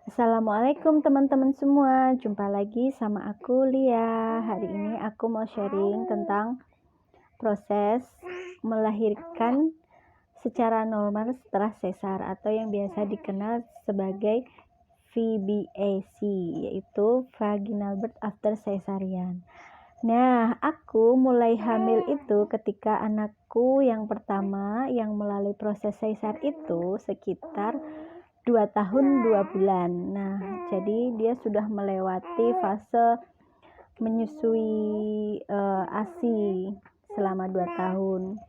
Assalamualaikum teman-teman semua, jumpa lagi sama aku Lia. Hari ini aku mau sharing tentang proses melahirkan secara normal setelah sesar atau yang biasa dikenal sebagai VBAC, yaitu vaginal birth after cesarean. Nah, aku mulai hamil itu ketika anakku yang pertama yang melalui proses sesar itu sekitar 2 tahun 2 bulan. Nah, jadi dia sudah melewati fase menyusui ASI selama 2 tahun.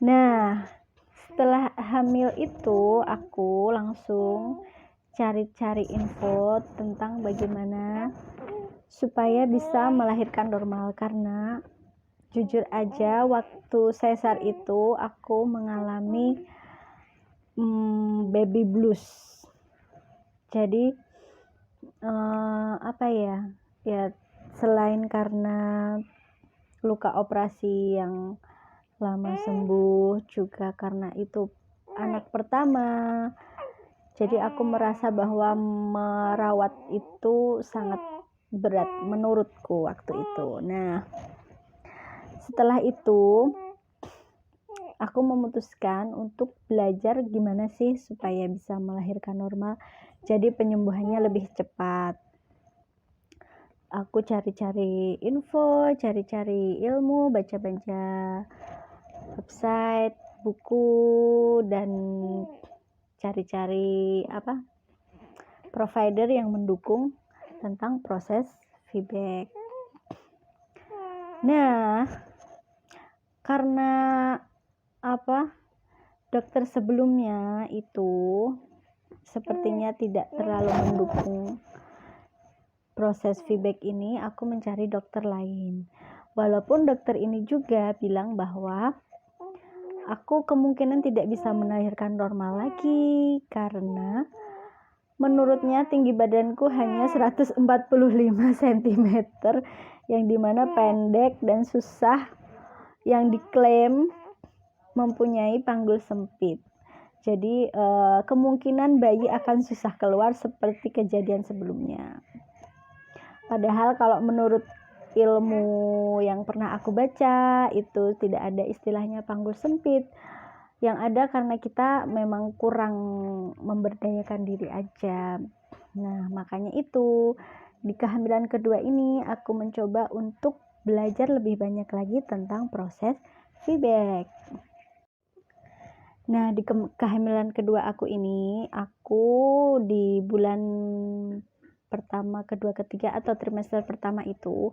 Nah, setelah hamil itu aku langsung cari-cari info tentang bagaimana supaya bisa melahirkan normal, karena jujur aja waktu sesar itu aku mengalami baby blues. Jadi ya selain karena luka operasi yang lama sembuh, juga karena itu anak pertama, jadi aku merasa bahwa merawat itu sangat berat menurutku waktu itu. Nah, setelah itu aku memutuskan untuk belajar gimana sih supaya bisa melahirkan normal, jadi penyembuhannya lebih cepat. Aku cari-cari info, cari-cari ilmu, baca-baca website, buku, dan cari-cari provider yang mendukung tentang proses VBAC. Nah, karena dokter sebelumnya itu sepertinya tidak terlalu mendukung proses VBAC ini, aku mencari dokter lain. Walaupun dokter ini juga bilang bahwa aku kemungkinan tidak bisa melahirkan normal lagi karena menurutnya tinggi badanku hanya 145 cm, yang dimana pendek dan susah, yang diklaim mempunyai panggul sempit. Jadi kemungkinan bayi akan susah keluar seperti kejadian sebelumnya. Padahal kalau menurut ilmu yang pernah aku baca, itu tidak ada istilahnya panggul sempit. Yang ada karena kita memang kurang memberdayakan diri aja. Nah, makanya itu di kehamilan kedua ini aku mencoba untuk belajar lebih banyak lagi tentang proses VBAC. Nah, di kehamilan kedua aku ini, aku di bulan pertama, kedua, ketiga atau trimester pertama itu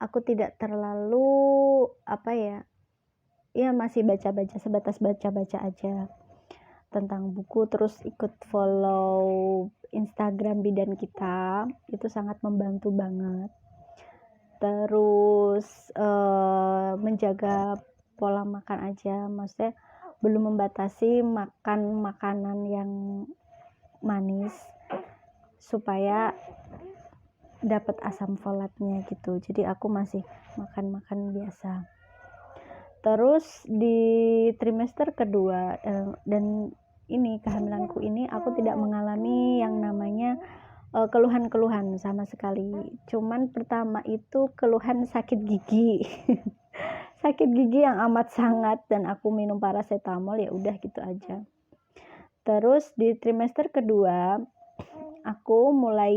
aku tidak terlalu masih baca-baca, sebatas baca-baca aja tentang buku, terus ikut follow Instagram bidan kita, itu sangat membantu banget. Terus menjaga pola makan aja, maksudnya belum membatasi makan makanan yang manis supaya dapat asam folatnya gitu. Jadi aku masih makan biasa. Terus di trimester kedua dan ini kehamilanku ini aku tidak mengalami yang namanya keluhan-keluhan sama sekali. Cuman pertama itu keluhan sakit gigi. Sakit gigi yang amat sangat, dan aku minum paracetamol, ya udah gitu aja. Terus di trimester kedua aku mulai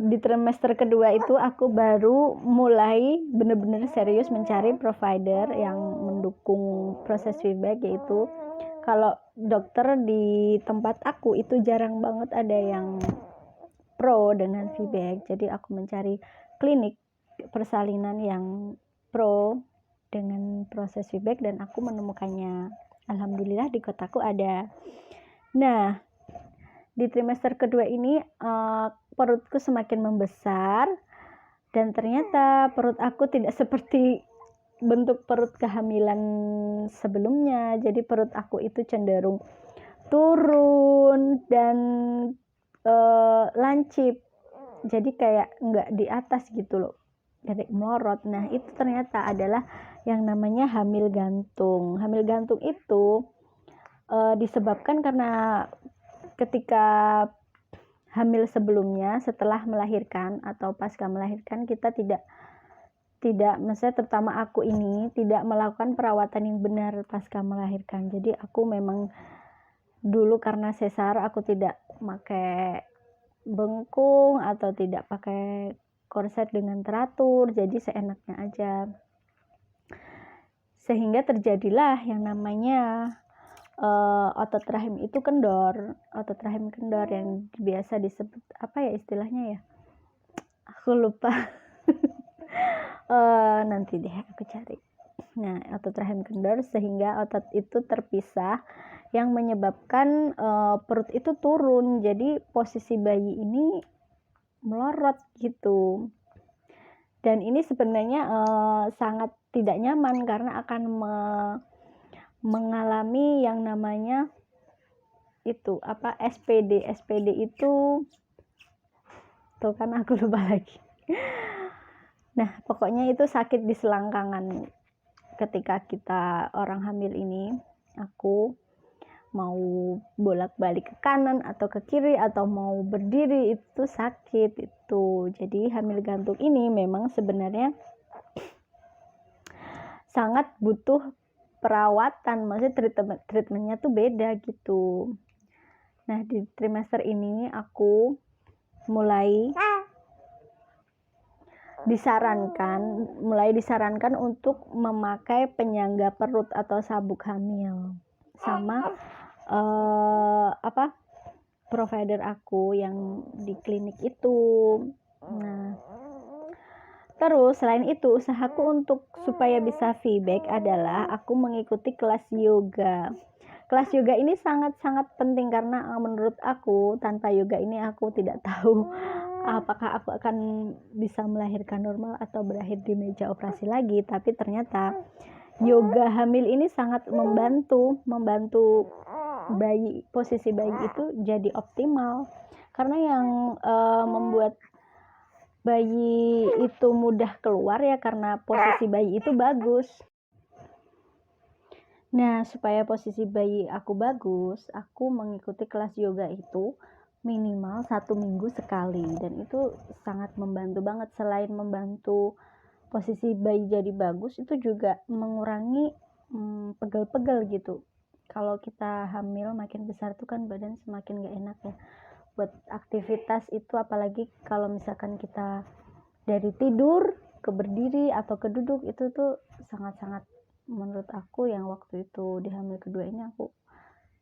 di trimester kedua itu aku baru mulai benar-benar serius mencari provider yang mendukung proses VBAC, yaitu kalau dokter di tempat aku itu jarang banget ada yang pro dengan VBAC. Jadi aku mencari klinik persalinan yang pro dengan proses VBAC dan aku menemukannya. Alhamdulillah di kotaku ada. Nah, di trimester kedua ini perutku semakin membesar, dan ternyata perut aku tidak seperti bentuk perut kehamilan sebelumnya. Jadi perut aku itu cenderung turun dan lancip, jadi kayak nggak di atas gitu loh, jadi melorot. Nah, itu ternyata adalah yang namanya hamil gantung. Hamil gantung itu disebabkan karena ketika hamil sebelumnya, setelah melahirkan atau pasca melahirkan, kita tidak maksudnya terutama aku ini tidak melakukan perawatan yang benar pasca melahirkan. Jadi aku memang dulu karena sesar aku tidak pakai bengkung atau tidak pakai korset dengan teratur, jadi seenaknya aja, sehingga terjadilah yang namanya otot rahim itu kendor. Otot rahim kendor yang biasa disebut apa ya istilahnya ya, aku lupa. Nanti deh aku cari. Nah, otot rahim kendor sehingga otot itu terpisah yang menyebabkan perut itu turun. Jadi posisi bayi ini melorot gitu. Dan ini sebenarnya sangat tidak nyaman karena akan mengalami yang namanya itu apa SPD. SPD itu tuh kan aku lupa lagi. Nah, pokoknya itu sakit di selangkangan. Ketika kita orang hamil ini, aku mau bolak-balik ke kanan atau ke kiri atau mau berdiri itu sakit itu. Jadi hamil gantung ini memang sebenarnya sangat butuh perawatan, maksudnya treatmentnya tuh beda gitu. Nah, di trimester ini aku mulai disarankan untuk memakai penyangga perut atau sabuk hamil sama provider aku yang di klinik itu. Nah, terus selain itu usahaku untuk supaya bisa VBAC adalah aku mengikuti kelas yoga. Kelas yoga ini sangat-sangat penting karena menurut aku tanpa yoga ini aku tidak tahu apakah aku akan bisa melahirkan normal atau berakhir di meja operasi lagi. Tapi ternyata yoga hamil ini sangat membantu posisi bayi itu jadi optimal. Karena yang membuat bayi itu mudah keluar ya karena posisi bayi itu bagus. Nah, supaya posisi bayi aku bagus, aku mengikuti kelas yoga itu minimal 1 minggu sekali, dan itu sangat membantu banget. Selain membantu posisi bayi jadi bagus, itu juga mengurangi pegel-pegel gitu. Kalau kita hamil makin besar tuh kan badan semakin gak enak ya buat aktivitas itu, apalagi kalau misalkan kita dari tidur ke berdiri atau ke duduk, itu tuh sangat-sangat, menurut aku yang waktu itu di hamil kedua ini aku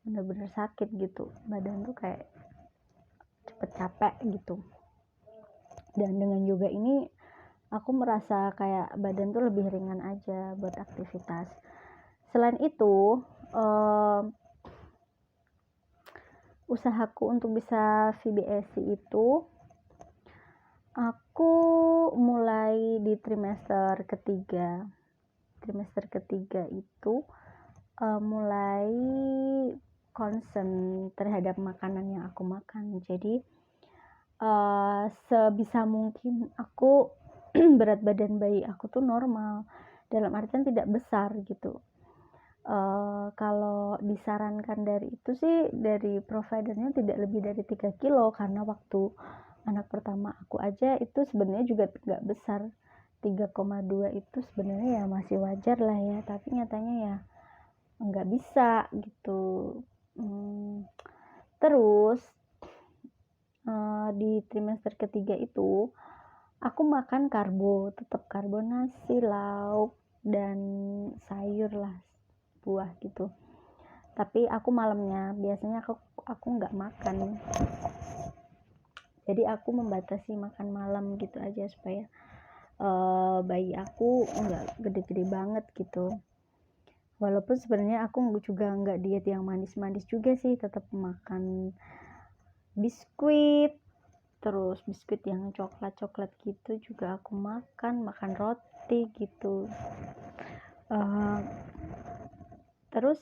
bener-bener sakit gitu, badan tuh kayak cepet capek gitu. Dan dengan yoga ini aku merasa kayak badan tuh lebih ringan aja buat aktivitas. Selain itu usahaku untuk bisa VBAC itu aku mulai di trimester ketiga itu mulai concern terhadap makanan yang aku makan. Jadi sebisa mungkin aku berat badan bayi aku tuh normal, dalam artian tidak besar gitu. Kalau disarankan dari itu sih dari providernya tidak lebih dari 3 kilo, karena waktu anak pertama aku aja itu sebenarnya juga nggak besar, 3,2 itu sebenarnya ya masih wajar lah ya, tapi nyatanya ya nggak bisa gitu. Terus di trimester ketiga itu aku makan karbo, tetap karbo, nasi, lauk, dan sayur lah, buah gitu. Tapi aku malamnya biasanya aku nggak makan, jadi aku membatasi makan malam gitu aja supaya bayi aku nggak gede-gede banget gitu. Walaupun sebenarnya aku juga nggak diet yang manis-manis juga sih, tetap makan biskuit, terus biskuit yang coklat gitu juga aku makan roti gitu. Terus